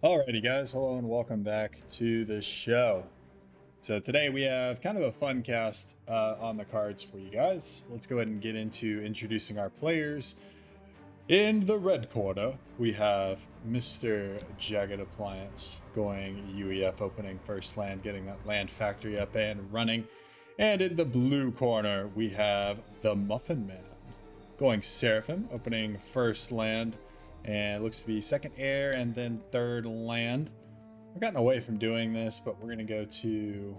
Alrighty guys, hello and welcome back to the show. So today we have kind of a fun cast on the cards for you guys. Let's go ahead and get into introducing our players. In the red corner, we have Mr. Jagged Appliance going UEF, opening first land, getting that land factory up and running. And in the blue corner, we have the Muffin Man going Seraphim, opening first land. And it looks to be second air and then third land. I've gotten away from doing this, but we're going to go to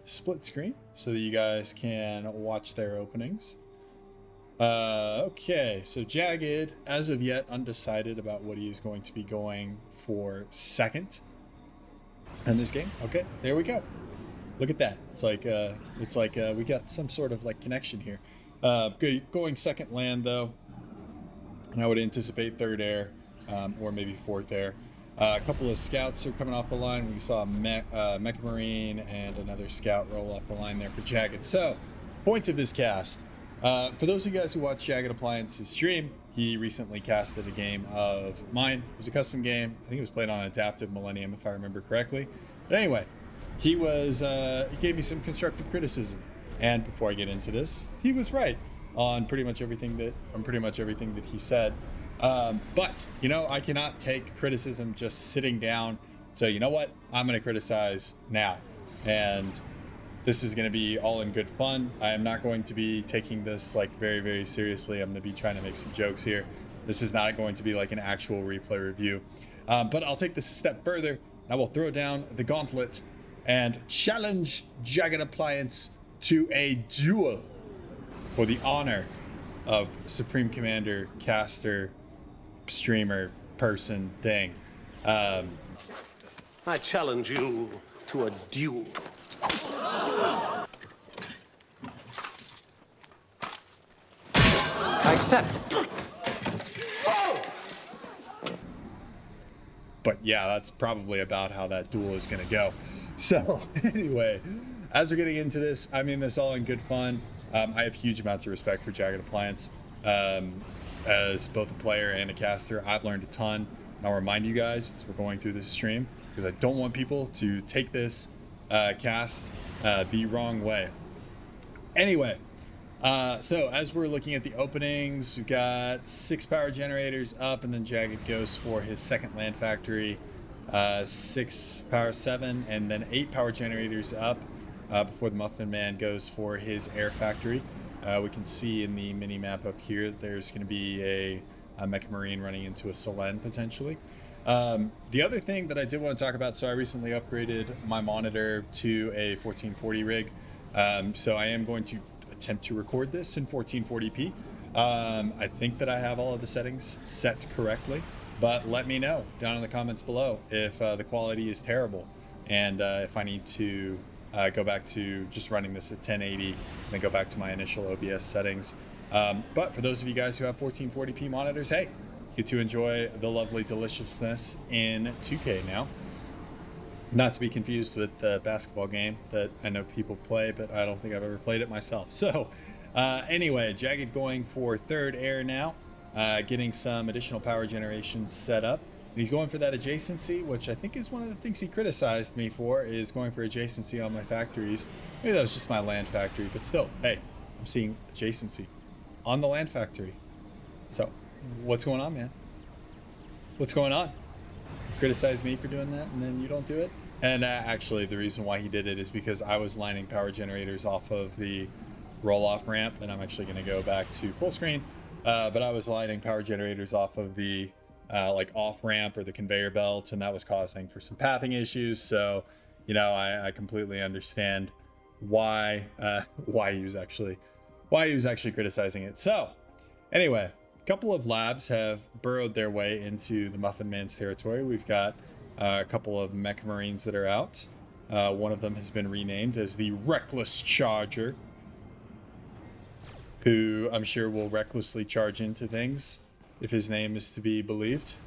split screen so that you guys can watch their openings. Okay, so Jagged, as of yet, undecided about what he is going to be going for second in this game. Okay, there we go. Look at that. It's like we got some sort of like connection here. Going second land though. And I would anticipate third air, or maybe fourth air. A couple of scouts are coming off the line. We saw a Mecha Marine and another scout roll off the line there for Jagged. So, points of this cast. For those of you guys who watch Jagged Appliance's stream, he recently casted a game of mine. It was a custom game. I think it was played on Adaptive Millennium, if I remember correctly. But anyway, he gave me some constructive criticism. And before I get into this, he was right on pretty much everything that he said. But you know, I cannot take criticism just sitting down. So you know what? I'm going to criticize now, and this is going to be all in good fun. I am not going to be taking this like very, very seriously. I'm going to be trying to make some jokes here. This is not going to be like an actual replay review. But I'll take this a step further. I will throw down the gauntlet and challenge Jagged Appliance to a duel for the honor of Supreme Commander, caster, streamer, person, thing. I challenge you to a duel. I accept. But yeah, that's probably about how that duel is going to go. So anyway, as we're getting into this, I mean this all in good fun. I have huge amounts of respect for Jagged Appliance. As both a player and a caster, I've learned a ton. And I'll remind you guys as we're going through this stream, because I don't want people to take this cast the wrong way. Anyway, so as we're looking at the openings, we've got 6 power generators up, and then Jagged goes for his second land factory, 6 power 7, and then 8 power generators up. Before the Muffin Man goes for his air factory. We can see in the mini map up here that there's going to be a Mecha Marine running into a Selen potentially. The other thing that I did want to talk about, so I recently upgraded my monitor to a 1440 rig. So I am going to attempt to record this in 1440p. I think that I have all of the settings set correctly, but let me know down in the comments below if the quality is terrible and if I need to go back to just running this at 1080 and then go back to my initial OBS settings. But for those of you guys who have 1440p monitors, hey, you get to enjoy the lovely deliciousness in 2K now. Not to be confused with the basketball game that I know people play, but I don't think I've ever played it myself. So anyway, Jagged going for third air now, getting some additional power generation set up. And he's going for that adjacency, which I think is one of the things he criticized me for, is going for adjacency on my factories. Maybe that was just my land factory, but still, hey, I'm seeing adjacency on the land factory. So, what's going on, man? What's going on? Criticize me for doing that, and then you don't do it? And actually, the reason why he did it is because I was lining power generators off of the roll-off ramp, and I'm actually going to go back to full screen. But I was lining power generators off of the like off ramp or the conveyor belt, and that was causing for some pathing issues. So, you know, I completely understand why he was actually criticizing it. So, anyway, a couple of labs have burrowed their way into the Muffin Man's territory. We've got a couple of Mecha Marines that are out. One of them has been renamed as the Reckless Charger, who I'm sure will recklessly charge into things if his name is to be believed.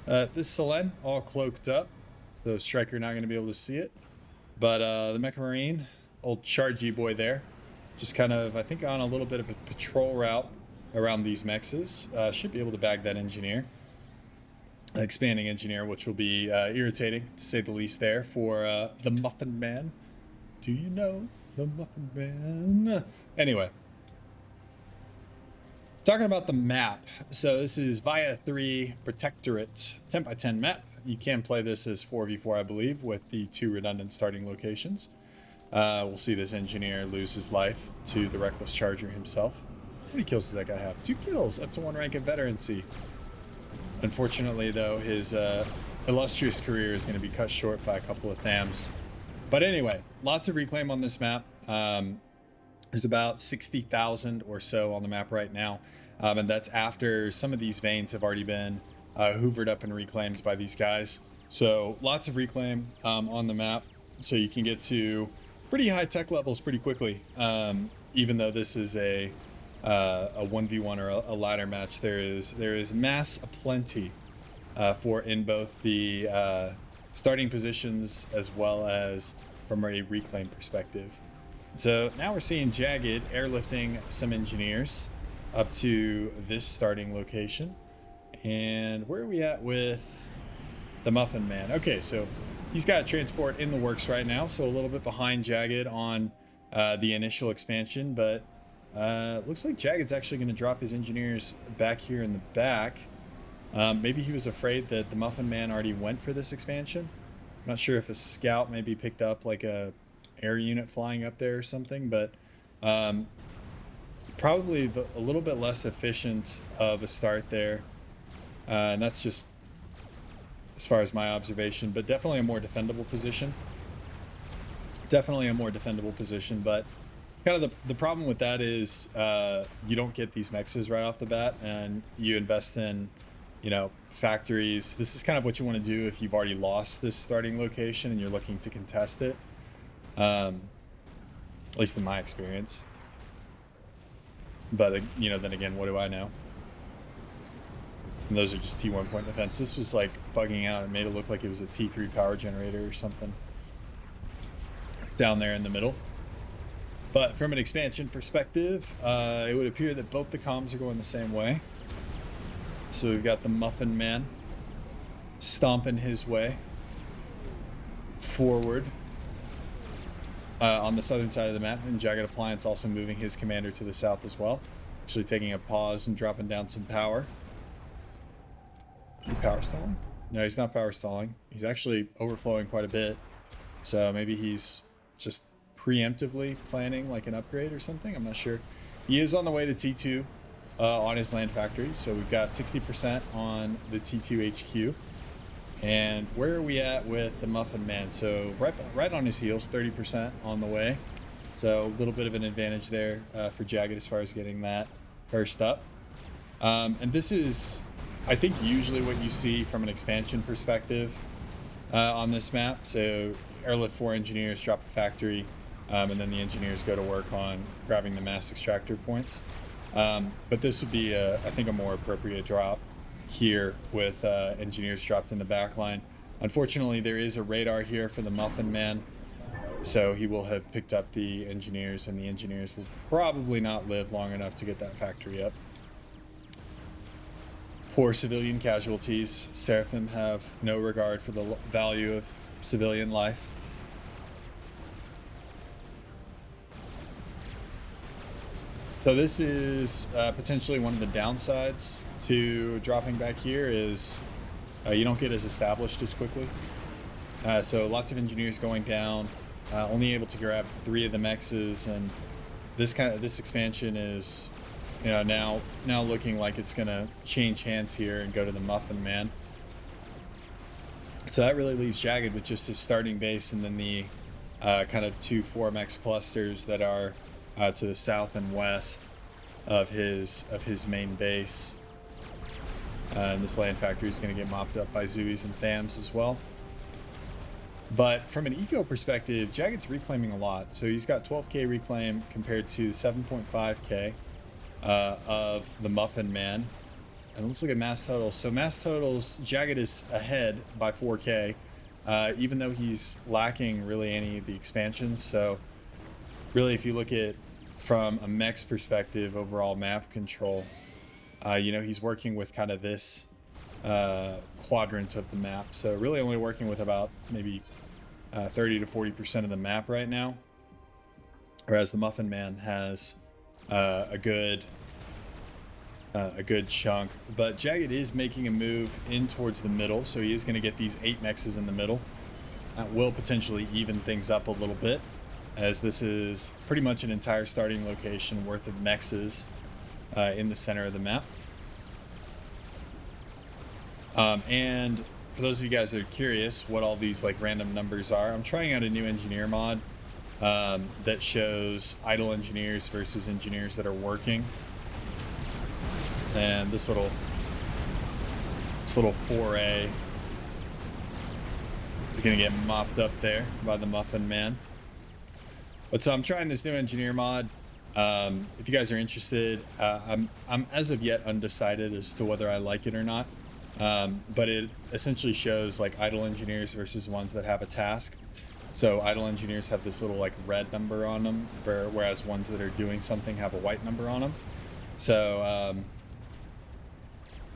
This Selen all cloaked up, so Striker not going to be able to see it. But the Mecha Marine, old Chargy boy there, just kind of, I think, on a little bit of a patrol route around these mexes. Should be able to bag that engineer. expanding engineer, which will be irritating to say the least there for the Muffin Man. Do you know the Muffin Man? Anyway, talking about the map. So this is Via 3 Protectorate 10 by 10 map. You can play this as 4v4, I believe, with the 2 redundant starting locations. We'll see this engineer lose his life to the Reckless Charger himself. How many kills does that guy have? 2 kills, up to 1 rank of veterancy. Unfortunately, though, his illustrious career is going to be cut short by a couple of THAMs. But anyway, lots of reclaim on this map. There's about 60,000 or so on the map right now. And that's after some of these veins have already been hoovered up and reclaimed by these guys. So lots of reclaim on the map. So you can get to pretty high tech levels pretty quickly. Even though this is a 1v1 or a ladder match, there is mass aplenty for in both the starting positions as well as from a reclaim perspective. So now we're seeing Jagged airlifting some engineers up to this starting location. And where are we at with the Muffin Man? Okay, so he's got a transport in the works right now, so a little bit behind Jagged on the initial expansion, but looks like Jagged's actually going to drop his engineers back here in the back. Maybe he was afraid that the Muffin Man already went for this expansion. I'm not sure if a scout maybe picked up like a air unit flying up there or something, but probably a little bit less efficient of a start there. And that's just as far as my observation, but definitely a more defendable position. Definitely a more defendable position, but kind of the problem with that is you don't get these mexes right off the bat, and you invest in, you know, factories. This is kind of what you want to do if you've already lost this starting location and you're looking to contest it. At least in my experience. But you know, then again, what do I know? And those are just T1 point defense. This was like bugging out. It made it look like it was a T3 power generator or something down there in the middle. But from an expansion perspective, it would appear that both the comms are going the same way. So we've got the Muffin Man stomping his way forward on the southern side of the map, and Jagged Appliance also moving his commander to the south as well. Actually taking a pause and dropping down some power. Is he power stalling? No, he's not power stalling. He's actually overflowing quite a bit. So maybe he's just preemptively planning like an upgrade or something. I'm not sure. He is on the way to T2 on his land factory. So we've got 60% on the T2 HQ. And where are we at with the Muffin Man? So right on his heels, 30% on the way. So a little bit of an advantage there for Jagged as far as getting that first up. And this is, I think, usually what you see from an expansion perspective on this map. So airlift 4 engineers drop a factory, and then the engineers go to work on grabbing the mass extractor points. But this would be, I think, a more appropriate drop here with engineers dropped in the back line. Unfortunately, there is a radar here for the Muffin Man, so he will have picked up the engineers, and the engineers will probably not live long enough to get that factory up. Poor civilian casualties. Seraphim have no regard for the value of civilian life. So this is potentially one of the downsides to dropping back here is you don't get as established as quickly. So lots of engineers going down, only able to grab 3 of the mexes, and this expansion is, you know, now looking like it's gonna change hands here and go to the Muffin Man. So that really leaves Jagged with just his starting base, and then the kind of 2 4-mex clusters that are to the south and west of his main base. And this land factory is going to get mopped up by Zooies and Thams as well. But from an eco perspective, Jagged's reclaiming a lot. So he's got 12k reclaim compared to 7.5k of the Muffin Man. And let's look at mass totals. So mass totals, Jagged is ahead by 4k, even though he's lacking really any of the expansions. So really, if you look at from a mech's perspective, overall map control, you know, he's working with kind of this quadrant of the map. So really only working with about maybe 30 to 40% of the map right now. Whereas the Muffin Man has a good chunk. But Jagged is making a move in towards the middle, so he is going to get these 8 mexes in the middle. That will potentially even things up a little bit, as this is pretty much an entire starting location worth of mexes in the center of the map. And for those of you guys that are curious what all these like random numbers are, I'm trying out a new engineer mod that shows idle engineers versus engineers that are working. And this little foray is gonna get mopped up there by the Muffin Man. But so I'm trying this new engineer mod. If you guys are interested, I'm as of yet undecided as to whether I like it or not. But it essentially shows like idle engineers versus ones that have a task. So idle engineers have this little like red number on them, whereas ones that are doing something have a white number on them. So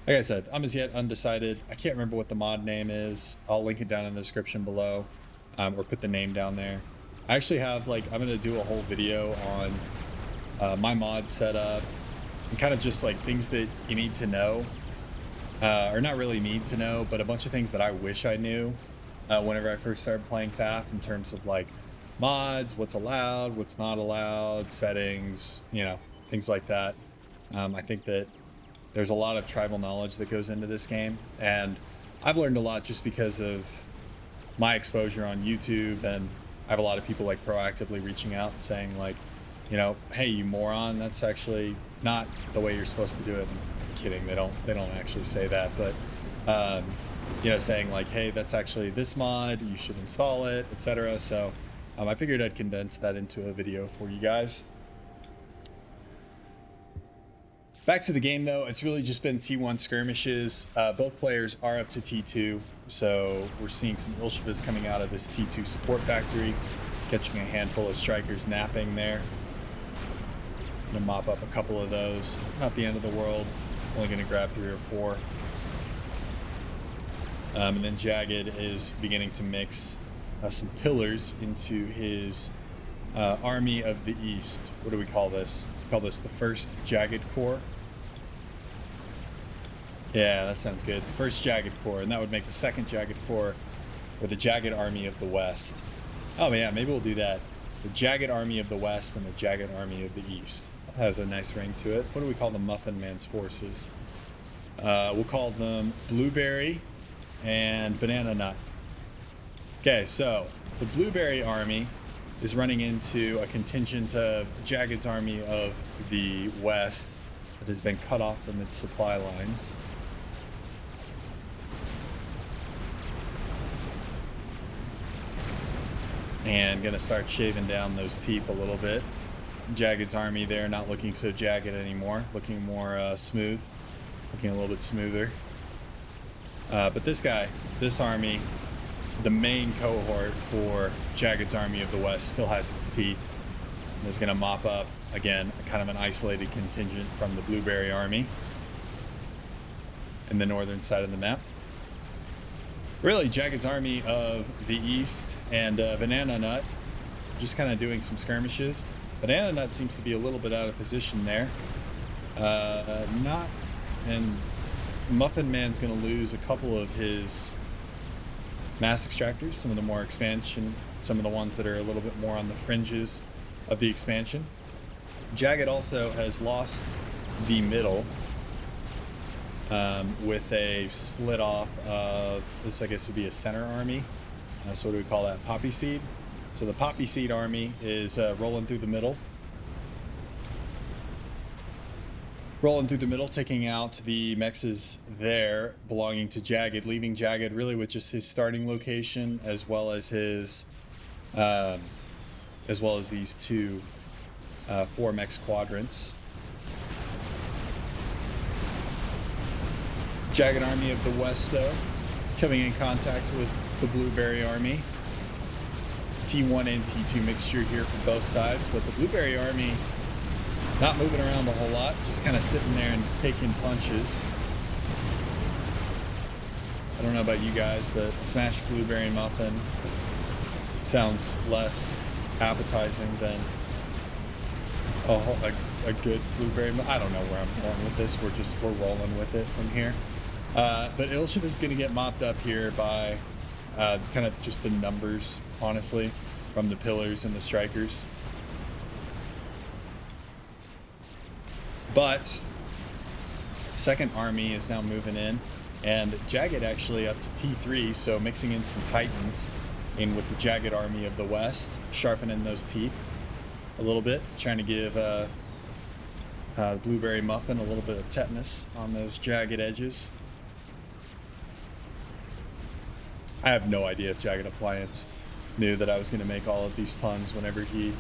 like I said, I'm as yet undecided. I can't remember what the mod name is. I'll link it down in the description below, or put the name down there. I actually have I'm gonna do a whole video on my mod setup and kind of just like things that you need to know. Or not really need to know, but a bunch of things that I wish I knew whenever I first started playing FAF, in terms of like mods, what's allowed, what's not allowed, settings, things like that. I think that there's a lot of tribal knowledge that goes into this game, and I've learned a lot just because of my exposure on YouTube, and I have a lot of people like proactively reaching out and saying like, hey, you moron, that's actually not the way you're supposed to do it. I'm kidding, they don't actually say that, but saying like, hey, that's actually this mod, you should install it, etc. So I figured I'd condense that into a video for you guys. Back to the game though, it's really just been T1 skirmishes. Both players are up to T2, so we're seeing some Ilshivas coming out of this T2 support factory, catching a handful of strikers napping there. I'm gonna mop up a couple of those. Not the end of the world, only gonna grab 3 or 4. And then Jagged is beginning to mix some pillars into his Army of the East. What do we call this? We call this the first Jagged Corps. Yeah, that sounds good. The first Jagged Corps, and that would make the second Jagged Corps, or the Jagged Army of the West. Oh yeah, maybe we'll do that. The Jagged Army of the West and the Jagged Army of the East. That has a nice ring to it. What do we call the Muffin Man's forces? We'll call them Blueberry and Banana Nut. Okay, so the Blueberry Army is running into a contingent of Jagged's Army of the West that has been cut off from its supply lines. And gonna start shaving down those teeth a little bit. Jagged's army there not looking so jagged anymore, looking more smooth, looking a little bit smoother. But this guy, this army, the main cohort for Jagged's Army of the West, still has its teeth and is gonna mop up again kind of an isolated contingent from the Blueberry Army in the northern side of the map. Really, Jagged's Army of the East and Banana Nut just kind of doing some skirmishes. Banana Nut seems to be a little bit out of position there. And Muffin Man's going to lose a couple of his mass extractors, some of the more expansion, some of the ones that are a little bit more on the fringes of the expansion. Jagged also has lost the middle. With a split off of, this I guess would be a center army. So what do we call that? Poppy Seed. So the Poppy Seed army is rolling through the middle. Rolling through the middle, taking out the mexes there belonging to Jagged, leaving Jagged really with just his starting location as well as his, these 2 4 mex quadrants. Jagged Army of the West, though, coming in contact with the Blueberry Army. T1 and T2 mixture here for both sides, but the Blueberry Army not moving around a whole lot, just kind of sitting there and taking punches. I don't know about you guys, but a smashed blueberry muffin sounds less appetizing than a good blueberry. I don't know where I'm going with this. We're rolling with it from here. But Ilshov is going to get mopped up here by kind of just the numbers, honestly, from the pillars and the strikers. But second army is now moving in, and Jagged actually up to T3, so mixing in some Titans in with the Jagged army of the West, sharpening those teeth a little bit, trying to give Blueberry Muffin a little bit of tetanus on those jagged edges. I have no idea if Jagged Appliance knew that I was going to make all of these puns whenever he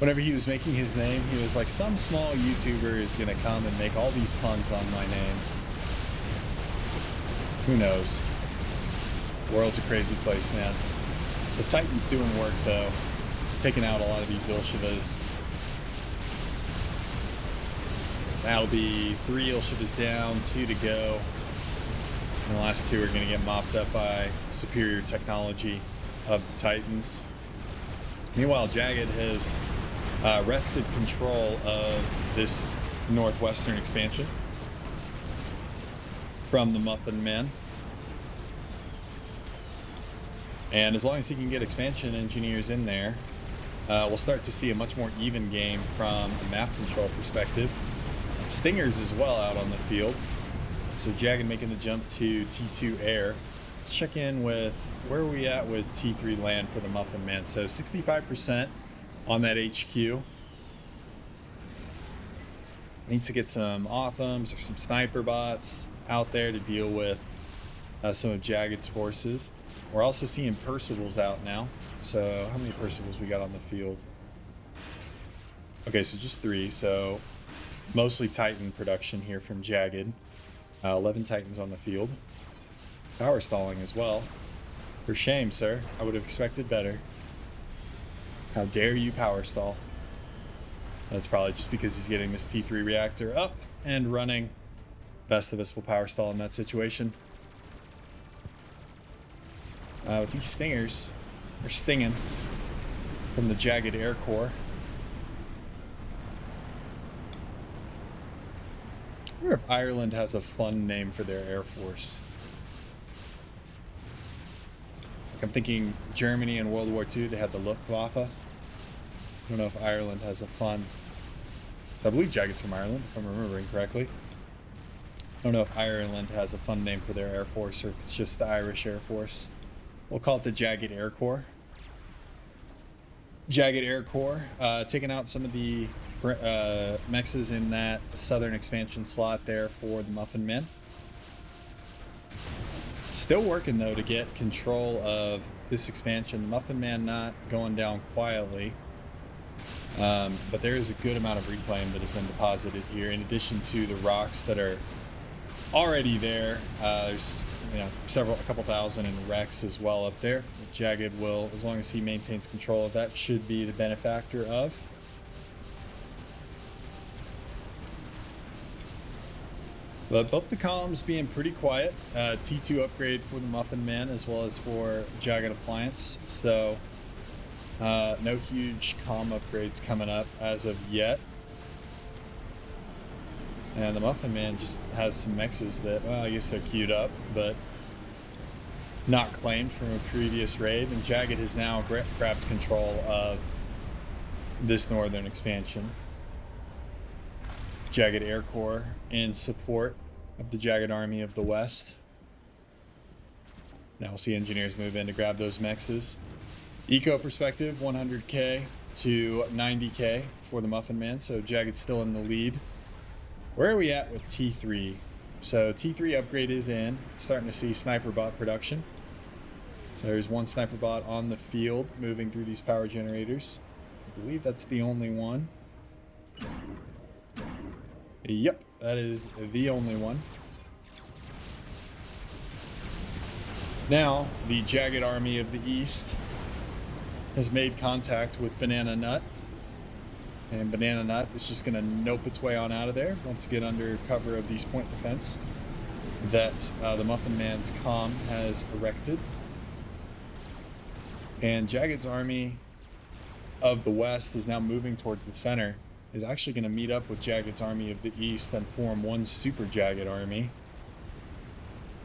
was making his name. He was like, some small YouTuber is going to come and make all these puns on my name. Who knows? The world's a crazy place, man. The Titan's doing work, though. Taking out a lot of these Ilshavas. That'll be 3 Ilshavas down, 2 to go. And the last 2 are going to get mopped up by superior technology of the Titans. Meanwhile, Jagged has wrested control of this northwestern expansion from the Muffin Men. And as long as he can get expansion engineers in there, we'll start to see a much more even game from a map control perspective. And Stingers as well out on the field. So Jagged making the jump to T2 air. Let's check in with where are we at with T3 land for the Muffin Man. So 65% on that HQ. Needs to get some Authams or some sniper bots out there to deal with some of Jagged's forces. We're also seeing Percivals out now. So how many Percivals we got on the field? Okay, so just 3. So mostly Titan production here from Jagged. 11 Titans on the field. Power stalling as well. For shame, sir. I would have expected better. How dare you power stall? That's probably just because he's getting this T3 reactor up and running. Best of us will power stall in that situation. These Stingers are stinging from the Jagged Air Corps. I wonder if Ireland has a fun name for their Air Force. Like I'm thinking Germany in World War II, they had the Luftwaffe. I don't know if Ireland has a fun... I believe Jagged's from Ireland, if I'm remembering correctly. I don't know if Ireland has a fun name for their Air Force or if it's just the Irish Air Force. We'll call it the Jagged Air Corps. Jagged Air Corps, taking out some of the mexes in that southern expansion slot there for the Muffin Men. Still working though to get control of this expansion. Muffin Man not going down quietly, but there is a good amount of reclaim that has been deposited here in addition to the rocks that are already there. There's a couple thousand in wrecks as well up there. Jagged will, as long as he maintains control of that, should be the benefactor of. But both the columns being pretty quiet. T2 upgrade for the Muffin Man as well as for Jagged Appliance. So no huge comm upgrades coming up as of yet. And the Muffin Man just has some mexes that, well, I guess they're queued up, but not claimed from a previous raid. And Jagged has now grabbed control of this northern expansion. Jagged Air Corps in support of the Jagged Army of the West. Now we'll see engineers move in to grab those mexes. Eco perspective, 100k to 90k for the Muffin Man, so Jagged's still in the lead. Where are we at with T3? So T3 upgrade is in. Starting to see sniper bot production. So there's one sniper bot on the field moving through these power generators. I believe that's the only one. Yep, that is the only one. Now, the Jagged Army of the East has made contact with Banana Nut. And Banana Nut is just going to nope its way on out of there once it gets under cover of these point defense. that the Muffin Man's comm has erected. And Jagged's army of the west is now moving towards the center, is actually going to meet up with Jagged's army of the east and form one super Jagged army.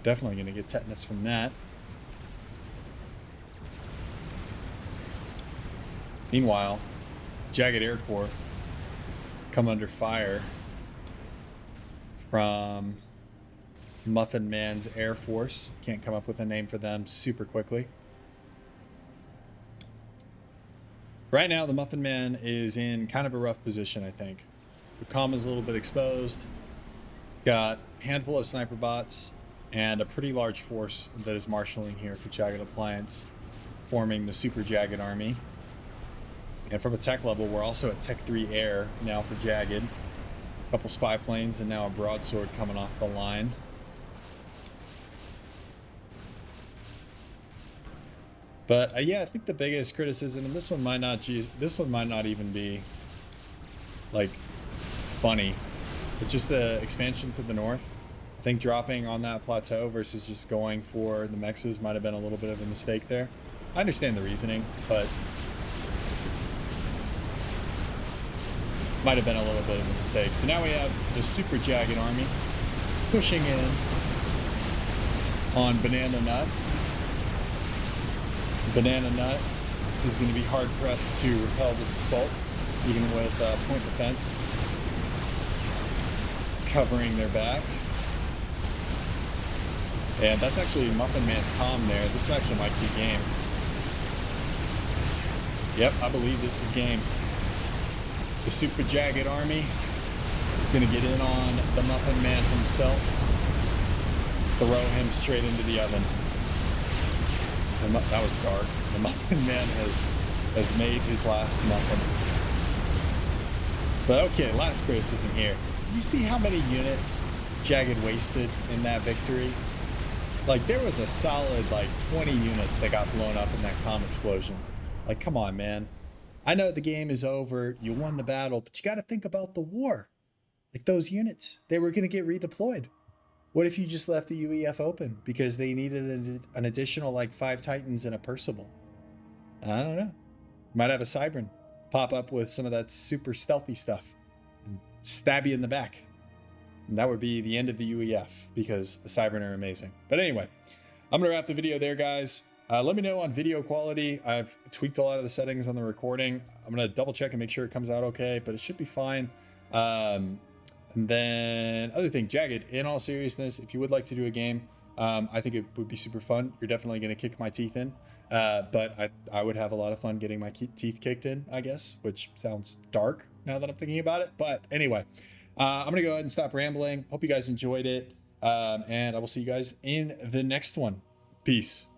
Definitely going to get tetanus from that. Meanwhile, Jagged Air Corps come under fire from Muffin Man's Air Force. Can't come up with a name for them super quickly. Right now, the Muffin Man is in kind of a rough position, I think. The comm is a little bit exposed. Got a handful of sniper bots and a pretty large force that is marshaling here for Jagged Appliance, forming the Super Jagged Army. And from a tech level, we're also at Tech 3 Air now for Jagged. A couple spy planes and now a broadsword coming off the line. But yeah, I think the biggest criticism, and this one might not even be like funny, but just the expansion to the north. I think dropping on that plateau versus just going for the mexes might have been a little bit of a mistake there. I understand the reasoning, but might have been a little bit of a mistake. So now we have the Super Jagged Army pushing in on Banana Nut. Banana Nut is going to be hard pressed to repel this assault, even with point defense covering their back. And that's actually Muffin Man's comm there. This actually might be game. Yep, I believe this is game. The Super Jagged Army is going to get in on the Muffin Man himself, throw him straight into the oven. That was dark. The Muffin Man has made his last muffin. But okay, last criticism here. You see how many units Jagged wasted in that victory? Like, there was a solid, 20 units that got blown up in that comm explosion. Like, come on, man. I know the game is over. You won the battle, but you got to think about the war. Like, those units, they were going to get redeployed. What if you just left the UEF open because they needed an additional 5 Titans and a Percival? I don't know. Might have a Cybran pop up with some of that super stealthy stuff and stab you in the back. And that would be the end of the UEF because the Cybran are amazing. But anyway, I'm going to wrap the video there, guys. Let me know on video quality. I've tweaked a lot of the settings on the recording. I'm going to double check and make sure it comes out okay, but it should be fine. And then other thing, Jagged, in all seriousness, if you would like to do a game, I think it would be super fun. You're definitely going to kick my teeth in, but I would have a lot of fun getting my teeth kicked in, I guess, which sounds dark now that I'm thinking about it. But anyway, I'm going to go ahead and stop rambling. Hope you guys enjoyed it, and I will see you guys in the next one. Peace.